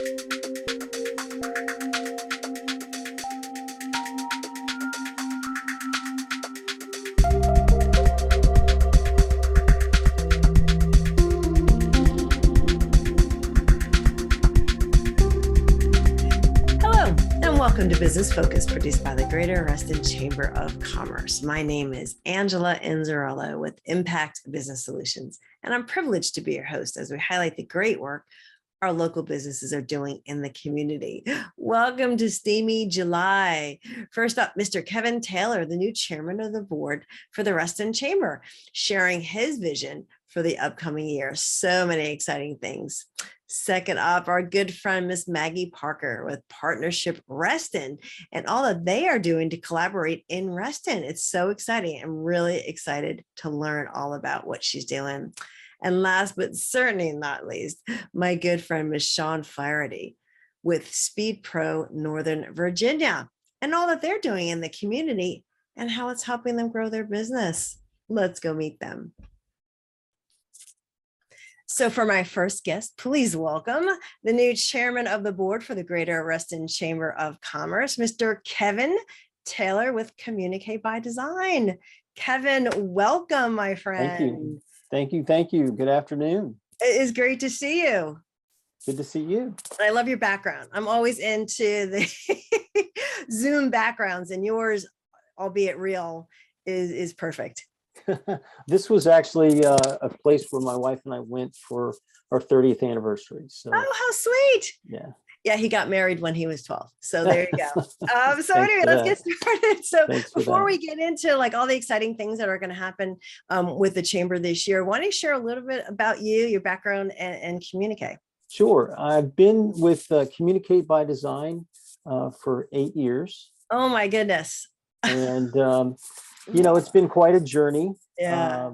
Welcome to Business Focus, produced by the Greater Reston Chamber of Commerce. My name is Angela Inzerillo with Impact Business Solutions, and I'm privileged to be your host as we highlight the great work our local businesses are doing in the community. Welcome to Steamy July. First up, Mr. Kevin Taylor, the new chairman of the board for the Reston Chamber, sharing his vision for the upcoming year. So many exciting things. Second up, our good friend, Miss Maggie Parker with Partnership Reston and all that they are doing to collaborate in Reston. It's so exciting. I'm really excited to learn all about what she's doing. And last but certainly not least, my good friend, Miss Shawn Flaherty with SpeedPro Northern Virginia and all that they're doing in the community and how it's helping them grow their business. Let's go meet them. So for my first guest, please welcome the new chairman of the board for the Greater Reston Chamber of Commerce, Mr. Kevin Taylor with Communicate by Design. Kevin, welcome, my friend. Thank you. Thank you. Thank you. Good afternoon. It is great to see you. Good to see you. I love your background. I'm always into the Zoom backgrounds, and yours, albeit real, is perfect. This was actually a place where my wife and I went for our 30th anniversary. So, oh, how sweet. Yeah. Yeah, he got married when he was 12. So there you go. So anyway, let's get started. So before we get into like all the exciting things that are going to happen with the chamber this year, why don't you share a little bit about you, your background, and Communicate? Sure. I've been with Communicate by Design for 8 years. Oh my goodness. And you know, it's been quite a journey. Yeah.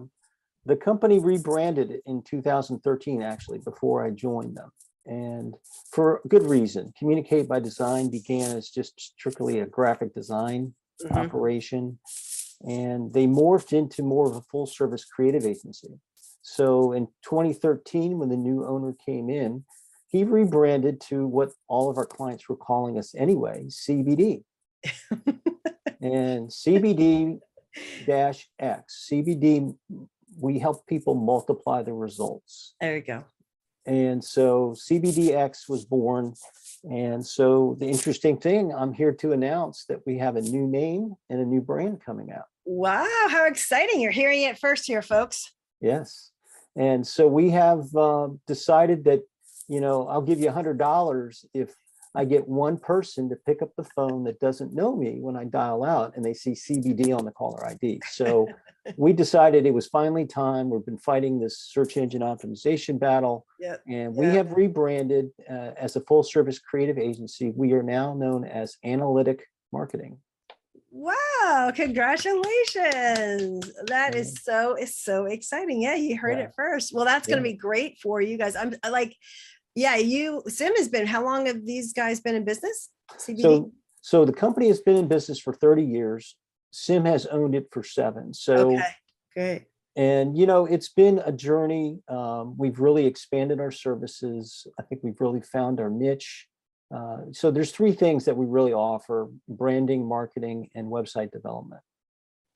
The company rebranded in 2013, actually, before I joined them. And for good reason. Communicate by Design began as just strictly a graphic design operation. And they morphed into more of a full service creative agency. So in 2013, when the new owner came in, he rebranded to what all of our clients were calling us anyway, CBD. And CBD-X. CBD, we help people multiply the results. There you go. And so CBD-X was born. And so the interesting thing, I'm here to announce that we have a new name and a new brand coming out. Wow, how exciting. You're hearing it first here, folks. Yes. And so we have decided that, you know, I'll give you $100 if I get one person to pick up the phone that doesn't know me when I dial out and they see CBD on the caller ID. So we decided it was finally time. We've been fighting this search engine optimization battle, and we have rebranded as a full service creative agency. We are now known as LITK Marketing. Wow, congratulations. That is so exciting. Yeah, you heard it first. Well, that's going to be great for you guys. I'm like, yeah, Sim has been, how long have these guys been in business? CBD? So the company has been in business for 30 years. Sim has owned it for 7. So, okay, great. And, you know, it's been a journey. We've really expanded our services. I think we've really found our niche. So there's 3 things that we really offer: branding, marketing, and website development.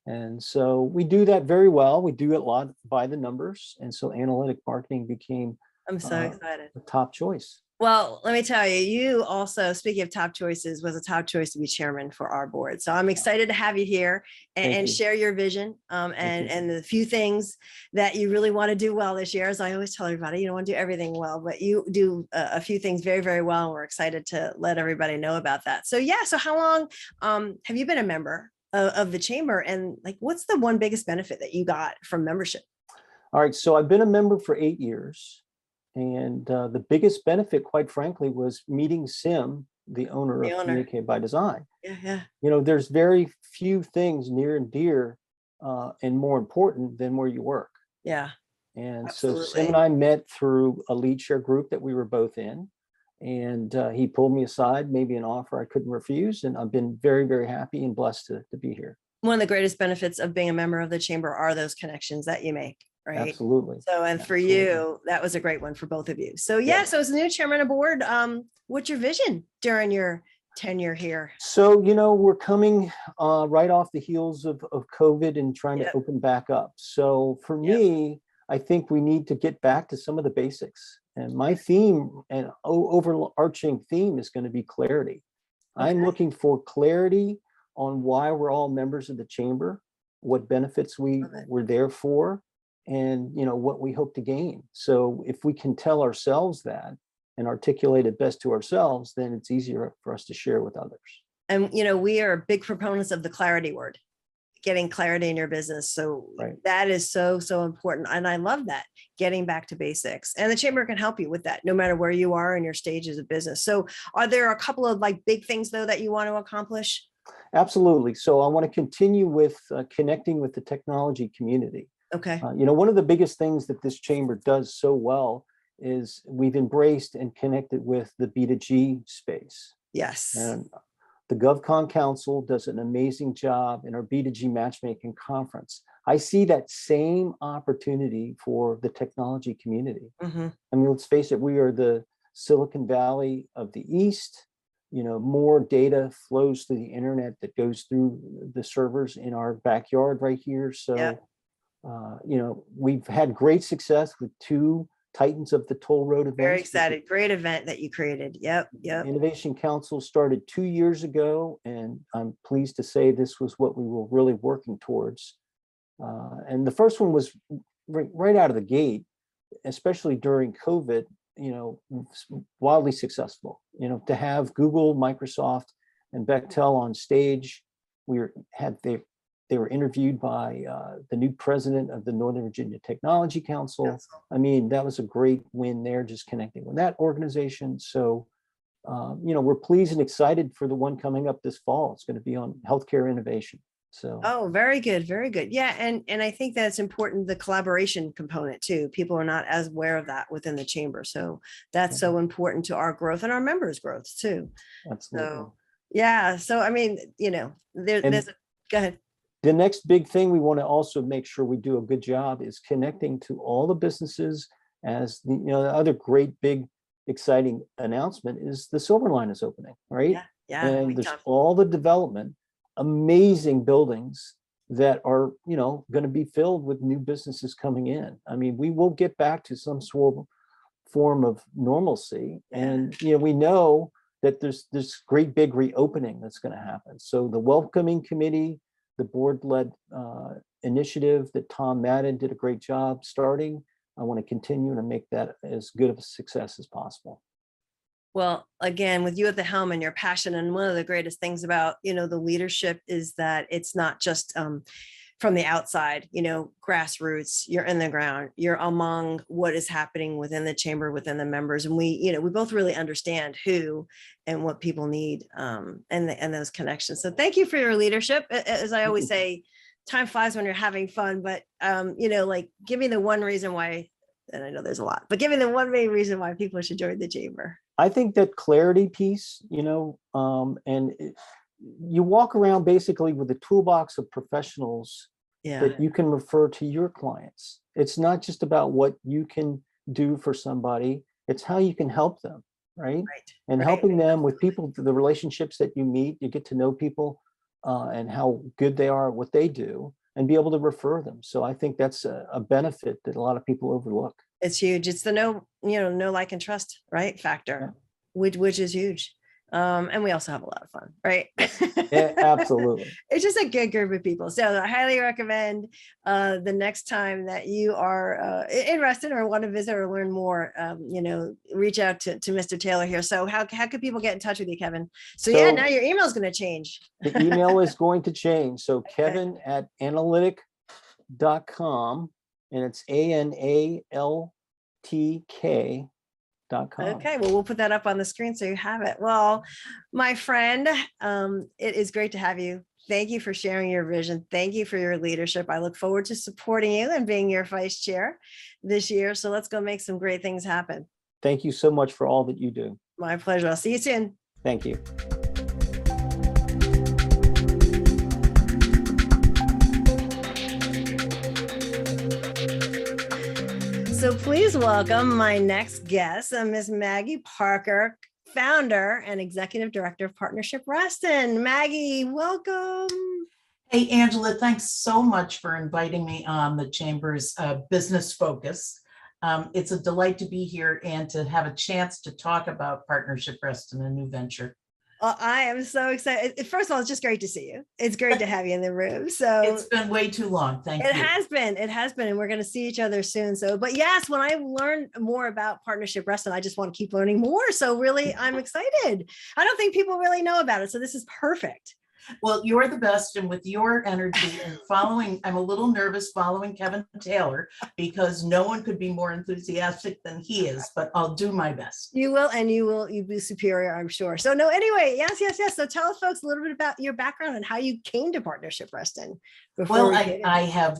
And so we do that very well. We do it a lot by the numbers. And so analytic marketing became I'm so excited. The top choice. Well, let me tell you, you also, speaking of top choices, was a top choice to be chairman for our board. So I'm excited to have you here and share your vision and the few things that you really want to do well this year. As I always tell everybody, you don't want to do everything well, but you do a few things very, very well. And we're excited to let everybody know about that. So yeah, so how long have you been a member of the chamber, and like, what's the one biggest benefit that you got from membership? All right, so I've been a member for 8 years. And the biggest benefit, quite frankly, was meeting Sim, the owner of Communicate by Design. Yeah. You know, there's very few things near and dear and more important than where you work. Yeah. And absolutely. So Sim and I met through a lead share group that we were both in. And he pulled me aside, maybe an offer I couldn't refuse. And I've been very, very happy and blessed to be here. One of the greatest benefits of being a member of the chamber are those connections that you make. right? Absolutely. So, and for Absolutely. you, that was a great one for both of you. So yeah, Yeah. so as the new chairman of board, what's your vision during your tenure here? So, we're coming right off the heels of COVID and trying to Yep. open back up. So for Yep. me, I think we need to get back to some of the basics. And my theme and overarching theme is going to be clarity. I'm Okay. looking for clarity on why we're all members of the chamber, what benefits Love it. we're there for, and what we hope to gain. So if we can tell ourselves that and articulate it best to ourselves, then it's easier for us to share with others. And we are big proponents of the clarity word, getting clarity in your business. So Right. that is so, so important. And I love that, getting back to basics. And the chamber can help you with that, no matter where you are in your stages of business. So are there a couple of like big things though that you want to accomplish? Absolutely. So I want to continue with connecting with the technology community. Okay. One of the biggest things that this chamber does so well is we've embraced and connected with the B2G space. Yes. And the GovCon Council does an amazing job in our B2G matchmaking conference. I see that same opportunity for the technology community. Mm-hmm. I mean, let's face it, we are the Silicon Valley of the East. More data flows through the internet that goes through the servers in our backyard right here. So, Yep. We've had great success with 2 Titans of the Toll Road events. Very excited. Great event that you created. Yep. Innovation Council started 2 years ago, and I'm pleased to say this was what we were really working towards. And the first one was right out of the gate, especially during COVID, wildly successful. To have Google, Microsoft, and Bechtel on stage, they were interviewed by the new president of the Northern Virginia Technology Council. I mean, that was a great win there, just connecting with that organization. So, we're pleased and excited for the one coming up this fall. It's going to be on healthcare innovation. So. Oh, very good. Very good. Yeah. And I think that's important, the collaboration component too. People are not as aware of that within the chamber. So that's so important to our growth and our members' growth too. Absolutely. So, yeah. So, I mean, go ahead. The next big thing we want to also make sure we do a good job is connecting to all the businesses. As the other great big exciting announcement is the Silver Line is opening, right? Yeah. And there's all the development, amazing buildings that are going to be filled with new businesses coming in. I mean, we will get back to some sort of form of normalcy, and we know that there's this great big reopening that's going to happen. So the welcoming committee, the board-led initiative that Tom Madden did a great job starting, I want to continue and make that as good of a success as possible. Well, again, with you at the helm and your passion, and one of the greatest things about, the leadership is that it's not just from the outside, grassroots, you're in the ground, you're among what is happening within the chamber, within the members. And we both really understand who and what people need and those connections. So thank you for your leadership. As I always say, time flies when you're having fun, but, like give me the one reason why, and I know there's a lot, but give me the one main reason why people should join the chamber. I think that clarity piece, and you walk around basically with a toolbox of professionals that you can refer to your clients. It's not just about what you can do for somebody, it's how you can help them, right? And helping them with people, the relationships that you meet, you get to know people and how good they are at what they do, and be able to refer them. So I think that's a benefit that a lot of people overlook. It's huge. It's the know, like and trust, right, factor, which is huge. And we also have a lot of fun, right? Yeah, absolutely. It's just a good group of people. So I highly recommend the next time that you are in Reston or want to visit or learn more, reach out to Mr. Taylor here. So how could people get in touch with you, Kevin? So now your email is going to change. The email is going to change. So Kevin@analytic.com, and it's ANALTK.com. Okay, well, we'll put that up on the screen so you have it. Well, my friend, it is great to have you. Thank you for sharing your vision. Thank you for your leadership. I look forward to supporting you and being your vice chair this year. So let's go make some great things happen. Thank you so much for all that you do. My pleasure. I'll see you soon. Thank you. So please welcome my next guest, Miss Maggie Parker, founder and executive director of Partnership Reston. Maggie, welcome. Hey, Angela, thanks so much for inviting me on the Chamber's Business Focus. It's a delight to be here and to have a chance to talk about Partnership Reston, a new venture. Well, I am so excited. First of all, it's just great to see you. It's great to have you in the room. So it's been way too long. Thank you. It has been, and we're going to see each other soon. So, but yes, when I learn more about Partnership Reston, I just want to keep learning more. So really, I'm excited. I don't think people really know about it. So this is perfect. Well, you're the best, and with your energy and following, I'm a little nervous following Kevin Taylor because no one could be more enthusiastic than he is, but I'll do my best. You will, and you'll be superior, I'm sure. So no, anyway, yes. So tell us folks a little bit about your background and how you came to Partnership Reston. Well, I have,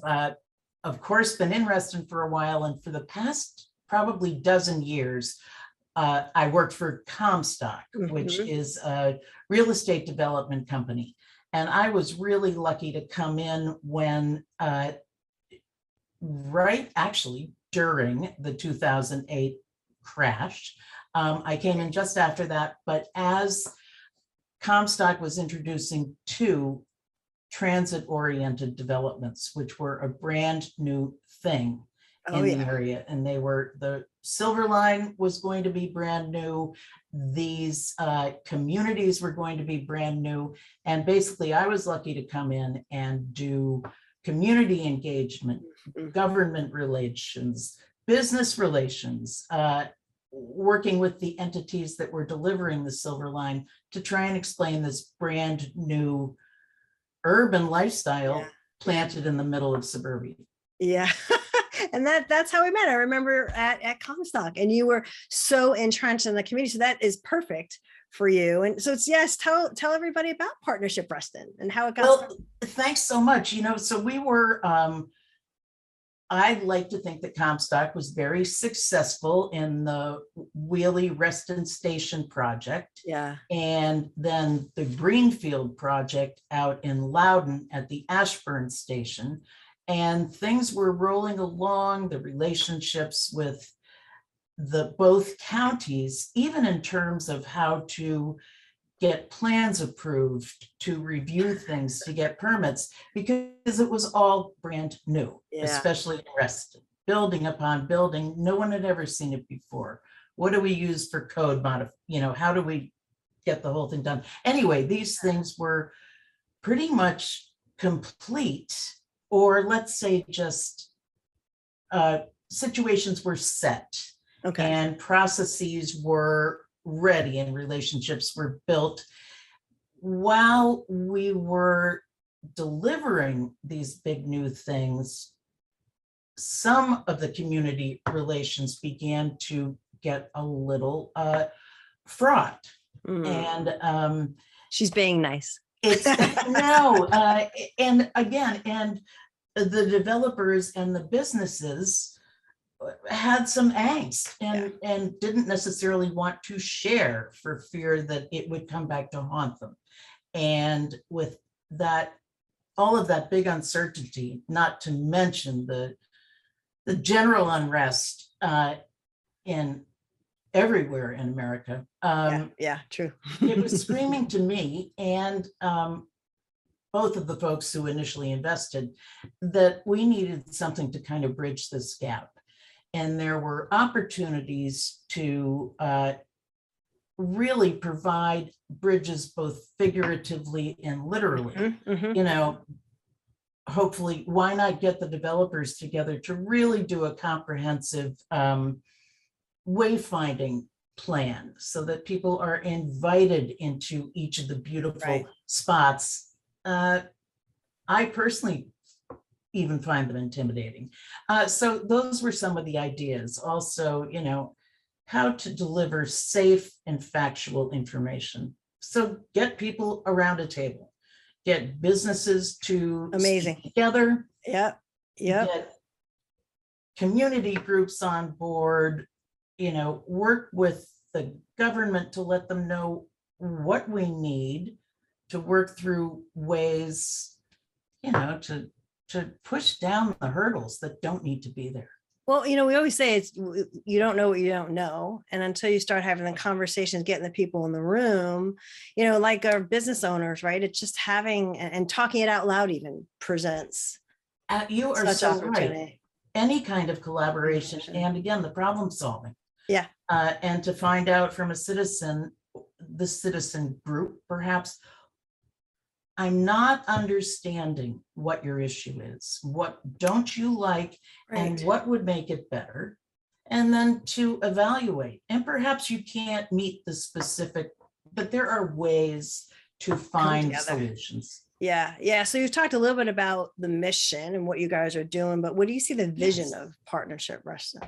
of course, been in Reston for a while, and for the past probably dozen years, I worked for Comstock, which is a real estate development company. And I was really lucky to come in when, during the 2008 crash. I came in just after that, but as Comstock was introducing two transit-oriented developments, which were a brand new thing in the area, and they were, the Silver Line was going to be brand new. These communities were going to be brand new. And basically I was lucky to come in and do community engagement, government relations, business relations, working with the entities that were delivering the Silver Line to try and explain this brand new urban lifestyle planted in the middle of suburbia. Yeah. And that's how we met. I remember at Comstock, and you were so entrenched in the community. So that is perfect for you. And so it's, yes, tell everybody about Partnership Reston and how it got started. Thanks so much. You know, so we were, I'd like to think that Comstock was very successful in the Wheelie Reston Station project. Yeah. And then the Greenfield project out in Loudon at the Ashburn Station. And things were rolling along, the relationships with the both counties, even in terms of how to get plans approved, to review things, to get permits, because it was all brand new, especially in Reston, building upon building. No one had ever seen it before. What do we use for code how do we get the whole thing done? Anyway, these things were pretty much complete, or let's say just situations were set, and processes were ready and relationships were built. While we were delivering these big new things, some of the community relations began to get a little fraught. And she's being nice. It's and the developers and the businesses had some angst and didn't necessarily want to share for fear that it would come back to haunt them. And with that, all of that big uncertainty, not to mention the general unrest in everywhere in America. True. It was screaming to me and both of the folks who initially invested that we needed something to kind of bridge this gap. And there were opportunities to really provide bridges both figuratively and literally. You know, hopefully, why not get the developers together to really do a comprehensive wayfinding plan so that people are invited into each of the beautiful spots. I personally even find them intimidating. So those were some of the ideas. Also, you know, how to deliver safe and factual information. So get people around a table, get businesses to stick together. Get community groups on board, you know, work with the government to let them know what we need to work through ways, you know, to push down the hurdles that don't need to be there. Well, we always say you don't know what you don't know. And until you start having the conversations, getting the people in the room, like our business owners, right? It's just having and talking it out loud even presents You are such so right. opportunity. Any kind of collaboration, and again, the problem solving. Yeah. And to find out from a citizen, the citizen group, perhaps, I'm not understanding what your issue is. What don't you like, and Right. what would make it better? And then to evaluate. And perhaps you can't meet the specific, but there are ways to find together. solutions. Yeah. Yeah. So you've talked a little bit about the mission and what you guys are doing, but what do you see the vision of Partnership Reston?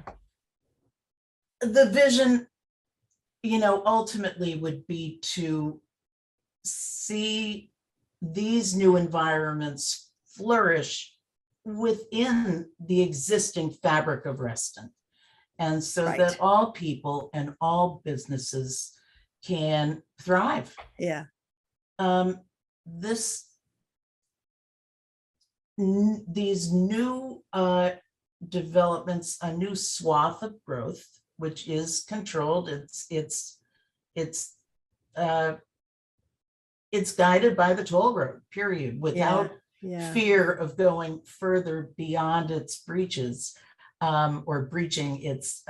The vision, ultimately would be to see these new environments flourish within the existing fabric of Reston. And so Right. that all people and all businesses can thrive. Yeah. These new developments, a new swath of growth, which is controlled. It's guided by the toll road, period, without fear of going further beyond its breaches, or breaching its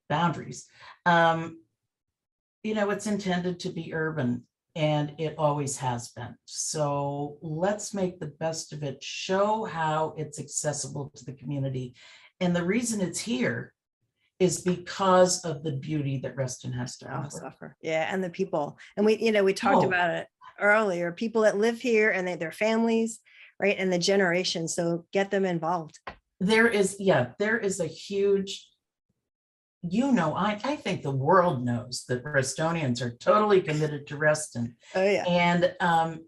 boundaries. It's intended to be urban, and it always has been. So let's make the best of it, show how it's accessible to the community. And the reason it's here is because of the beauty that Reston has to offer. Yeah, and the people. And we talked about it earlier, people that live here and their families, right? And the generation. So get them involved. There is a huge, I think the world knows that Restonians are totally committed to Reston. Oh yeah. And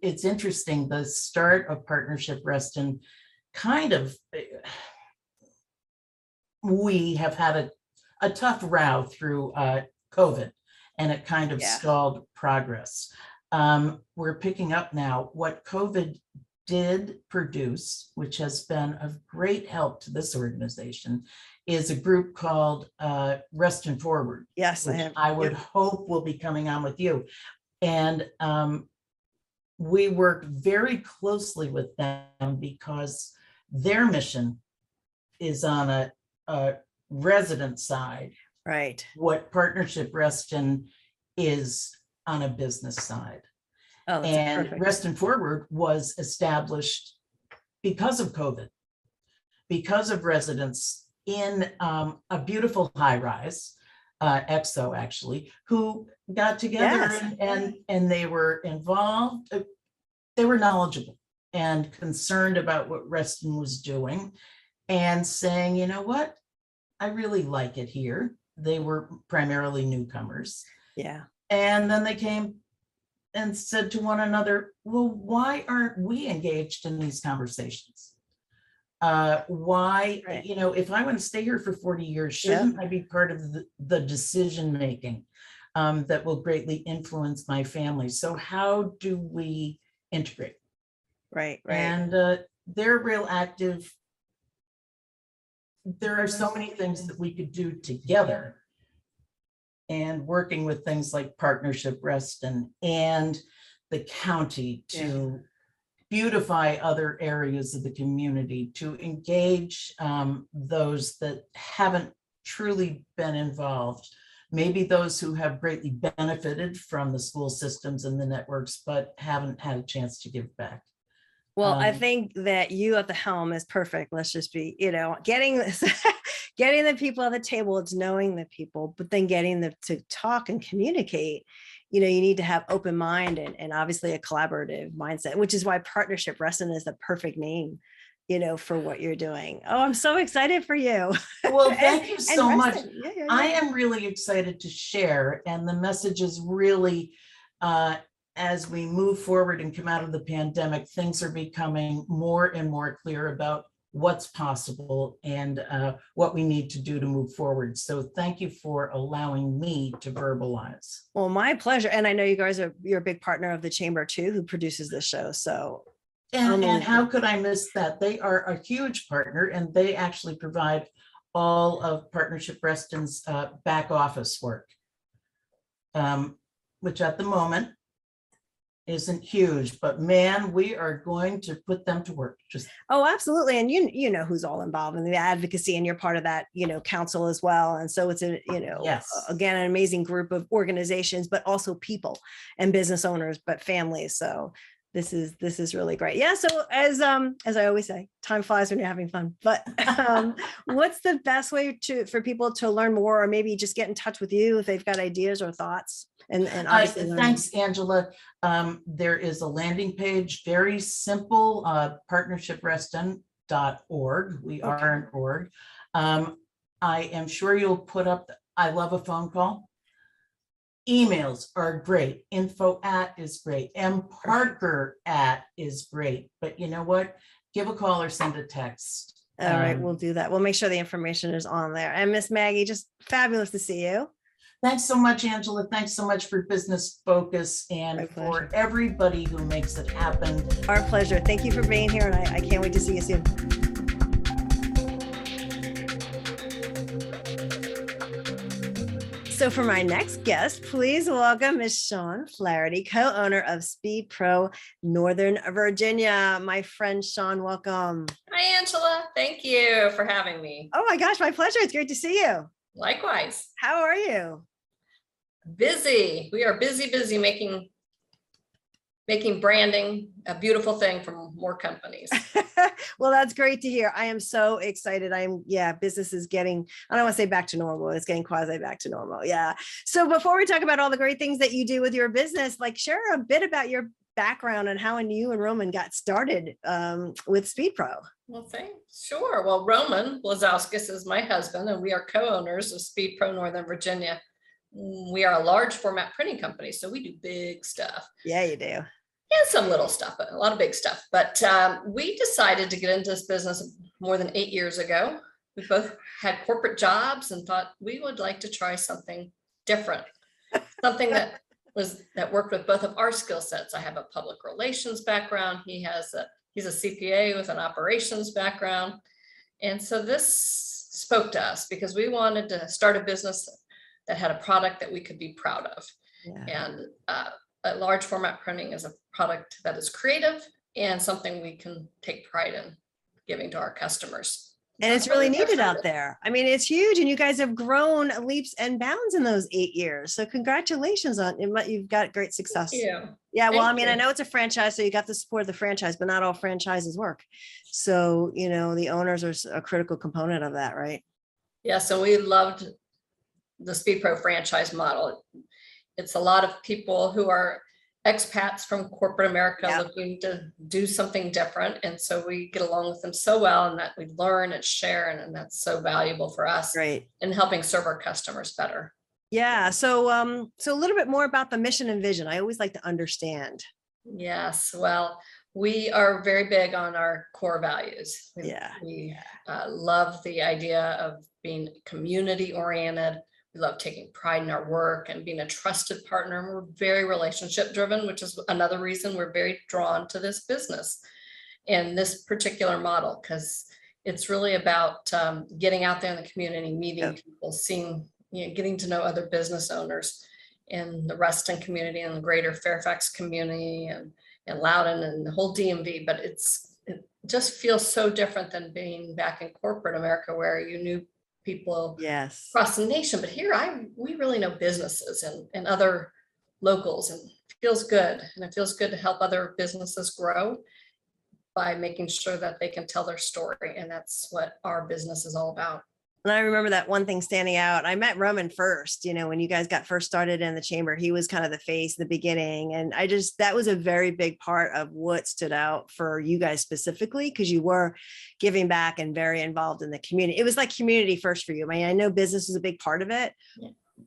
it's interesting, the start of Partnership Reston we have had a tough row through COVID, and it kind of stalled progress. We're picking up now. What COVID did produce, which has been of great help to this organization, is a group called Reston Forward. Yes, I would hope will be coming on with you. And we work very closely with them because their mission is on a resident side, right? What Partnership Reston is on a business side. Oh, and Reston Forward was established because of COVID, because of residents in a beautiful high rise, EXO actually, who got together and they were involved. They were knowledgeable and concerned about what Reston was doing, and saying, you know what, I really like it here. They were primarily newcomers. Yeah. And then they came and said to one another, well, why aren't we engaged in these conversations? Why, if I want to stay here for 40 years, shouldn't I be part of the decision-making that will greatly influence my family? So how do we integrate? Right. And they're real active. There are so many things that we could do together, and working with things like Partnership Reston and the county to beautify other areas of the community, to engage those that haven't truly been involved, maybe those who have greatly benefited from the school systems and the networks, but haven't had a chance to give back. Well, I think that you at the helm is perfect. Let's just be, getting this, getting the people at the table. It's knowing the people, but then getting them to talk and communicate. You need to have open mind and obviously a collaborative mindset, which is why Partnership Reston is the perfect name, for what you're doing. Oh, I'm so excited for you. Well, thank you so much. Yeah. I am really excited to share, and the message is really, as we move forward and come out of the pandemic, things are becoming more and more clear about what's possible and what we need to do to move forward. So thank you for allowing me to verbalize. Well, my pleasure. And I know you're a big partner of the Chamber too, who produces this show. So And how could I miss that? They are a huge partner, and they actually provide all of Partnership Reston's back office work, which at the moment isn't huge, but man, we are going to put them to work. Just Oh, absolutely. And you know who's all involved in the advocacy, and you're part of that, council as well. And so it's yes, again, an amazing group of organizations, but also people and business owners, but families. So this is really great. Yeah. So as I always say, time flies when you're having fun. But what's the best way for people to learn more, or maybe just get in touch with you if they've got ideas or thoughts? And obviously thanks, Angela. There is a landing page, very simple, partnershipreston.org. We are an org. I am sure you'll put up, I love a phone call. Emails are great. info@ is great. mparker@ is great. But you know what? Give a call or send a text. All right, we'll do that. We'll make sure the information is on there. And Miss Maggie, just fabulous to see you. Thanks so much, Angela. Thanks so much for Business Focus and for everybody who makes it happen. Our pleasure. Thank you for being here, and I can't wait to see you soon. So for my next guest, please welcome Ms. Shawn Flaherty, co-owner of SpeedPro Northern Virginia. My friend Shawn, welcome. Hi, Angela. Thank you for having me. Oh my gosh, my pleasure. It's great to see you. Likewise. How are you? Busy. We are busy making branding a beautiful thing for more companies. Well, that's great to hear. I am so excited. Business is getting, I don't want to say back to normal. It's getting quasi back to normal. Yeah. So before we talk about all the great things that you do with your business, share a bit about your background and how you and Roman got started with SpeedPro. Well, thanks. Sure. Well, Roman Blazowskis is my husband, and we are co-owners of SpeedPro Northern Virginia. We are a large format printing company, so we do big stuff. Yeah, you do. And some little stuff, but a lot of big stuff. But we decided to get into this business more than 8 years ago. We both had corporate jobs and thought we would like to try something different, something that worked with both of our skill sets. I have a public relations background. He's a CPA with an operations background. And so this spoke to us because we wanted to start a business that had a product that we could be proud of. Yeah. And a large format printing is a product that is creative and something we can take pride in giving to our customers. And it's really needed out there. I mean, it's huge, and you guys have grown leaps and bounds in those 8 years. So congratulations on it. You've got great success. Yeah. Well, I mean, I know it's a franchise, so you got the support of the franchise, but not all franchises work. So, the owners are a critical component of that, right? Yeah. So we loved the SpeedPro franchise model. It's a lot of people who are expats from corporate America looking to do something different. And so we get along with them so well, and that we learn and share, and that's so valuable for us in helping serve our customers better. Yeah. So a little bit more about the mission and vision. I always like to understand. Yes. Well, we are very big on our core values. We love the idea of being community oriented. We love taking pride in our work and being a trusted partner. And we're very relationship driven, which is another reason we're very drawn to this business and this particular model, because it's really about getting out there in the community, meeting people, seeing, getting to know other business owners in the Reston community and the greater Fairfax community and Loudoun and the whole DMV. But it just feels so different than being back in corporate America, where you knew people across the nation. But here we really know businesses and other locals, and it feels good. And it feels good to help other businesses grow by making sure that they can tell their story. And that's what our business is all about. And I remember that one thing standing out. I met Roman first, when you guys got first started in the chamber. He was kind of the face in the beginning. And that was a very big part of what stood out for you guys specifically, because you were giving back and very involved in the community. It was like community first for you. I mean, I know business is a big part of it,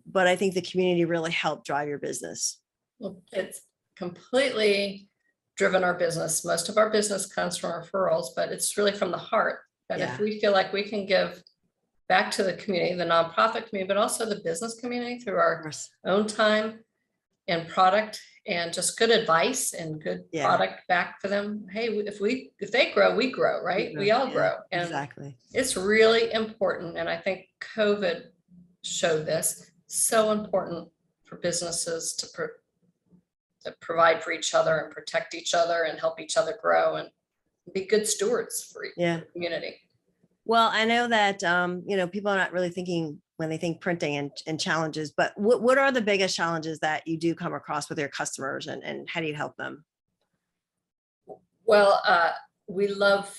but I think the community really helped drive your business. Well, it's completely driven our business. Most of our business comes from referrals, but it's really from the heart. That if we feel like we can give back to the community, the nonprofit community, but also the business community through our own time, and product and just good advice and good Yeah. product back for them. Hey, if they grow, we grow, right? We all Yeah, grow. And exactly. it's really important. And I think COVID showed this, so important for businesses to provide for each other and protect each other and help each other grow and be good stewards for Yeah. the community. Well, I know that, people are not really thinking when they think printing and challenges, but what are the biggest challenges that you do come across with your customers, and how do you help them? Well, we love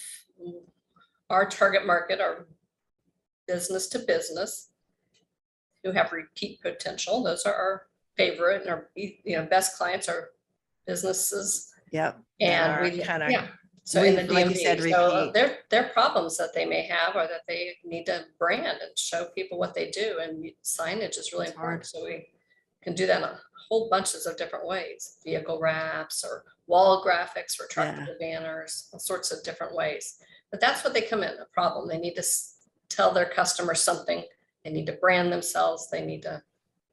our target market, our business to business who have repeat potential. Those are our favorite and our, best clients are businesses. Yep. And we kind of, yeah. So in the like you said, DMV, so repeat. their problems that they may have are that they need to brand and show people what they do, and signage is really It's important. hard. So we can do that in a whole bunches of different ways: vehicle wraps or wall graphics, retractable banners, all sorts of different ways. But that's what they come in, a problem. They need to tell their customers something. They need to brand themselves. They need to.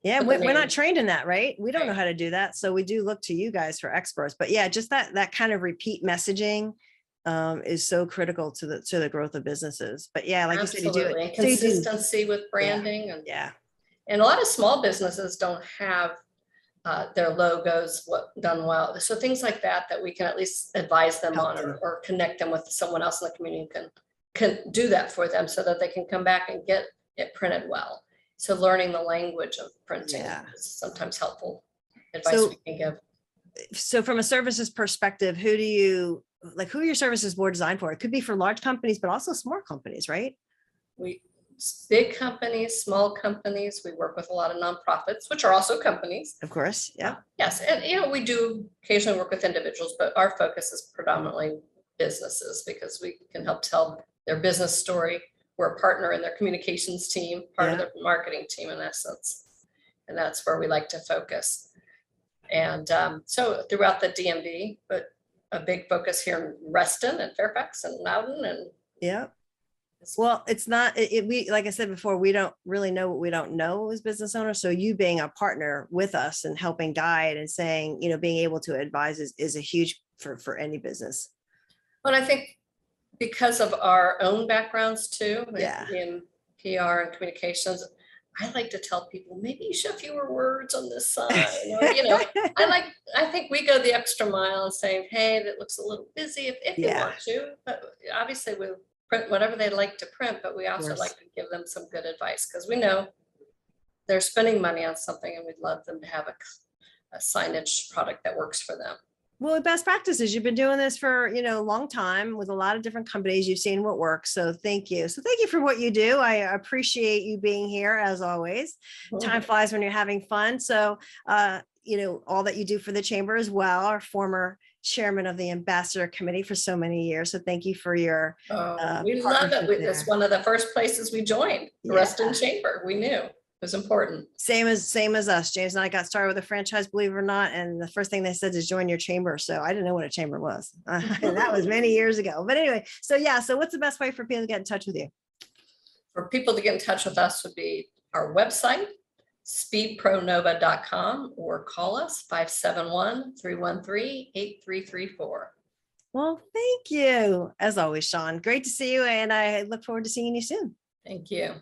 Yeah, put the we're not name. trained in that, right? We don't know Right. how to do that. So we do look to you guys for experts. But yeah, just that kind of repeat messaging is so critical to the growth of businesses. But yeah, like Absolutely. you said, you do And it. So you do, consistency with branding. yeah. And a lot of small businesses don't have their logos done well. So things like that we can at least advise them Help on them. or connect them with someone else in the community who can do that for them so that they can come back and get it printed well. So learning the language of printing is sometimes helpful advice we can give. So from a services perspective, who are your services more designed for? It could be for large companies, but also small companies, right? Big companies, small companies, we work with a lot of nonprofits, which are also companies. Of course. Yeah. Yes. And, we do occasionally work with individuals, but our focus is predominantly businesses because we can help tell their business story. We're a partner in their communications team, part of their marketing team in essence. And that's where we like to focus. And so throughout the DMV, but a big focus here in Reston and Fairfax and Loudon and well, it's not, we, like I said before, we don't really know what we don't know as business owners. So you being a partner with us and helping guide and saying, being able to advise is a huge for any business. But I think because of our own backgrounds too, in PR and communications, I like to tell people, maybe you should have fewer words on this sign. I think we go the extra mile and saying, hey, that looks a little busy if you want to, but obviously we'll print whatever they like to print, but we also like to give them some good advice because we know they're spending money on something and we'd love them to have a signage product that works for them. Well, best practices, you've been doing this for, a long time with a lot of different companies. You've seen what works. So thank you. So thank you for what you do. I appreciate you being here as always. Time flies when you're having fun. So, all that you do for the chamber as well, our former chairman of the ambassador committee for so many years. So thank you for your we love it. It's one of the first places we joined, the Reston Chamber. We knew it was important. Same as us. James and I got started with a franchise, believe it or not. And the first thing they said is join your chamber. So I didn't know what a chamber was. And that was many years ago. But anyway, so what's the best way for people to get in touch with you? For people to get in touch with us would be our website, speedpronova.com, or call us 571-313-8334. Well, thank you. As always, Shawn, great to see you. And I look forward to seeing you soon. Thank you.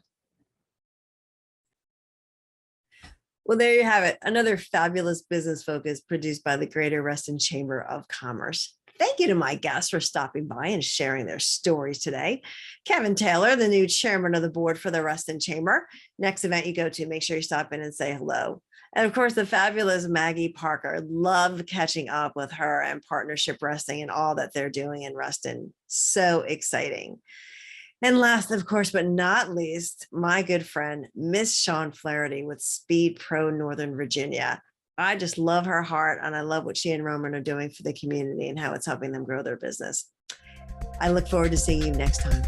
Well, there you have it. Another fabulous business focus produced by the Greater Reston Chamber of Commerce. Thank you to my guests for stopping by and sharing their stories today. Kevin Taylor, the new chairman of the board for the Reston Chamber. Next event you go to, make sure you stop in and say hello. And of course, the fabulous Maggie Parker. Love catching up with her and Partnership Resting and all that they're doing in Reston. So exciting. And last, of course, but not least, my good friend, Miss Shawn Flaherty with SpeedPro Northern Virginia. I just love her heart, and I love what she and Roman are doing for the community and how it's helping them grow their business. I look forward to seeing you next time.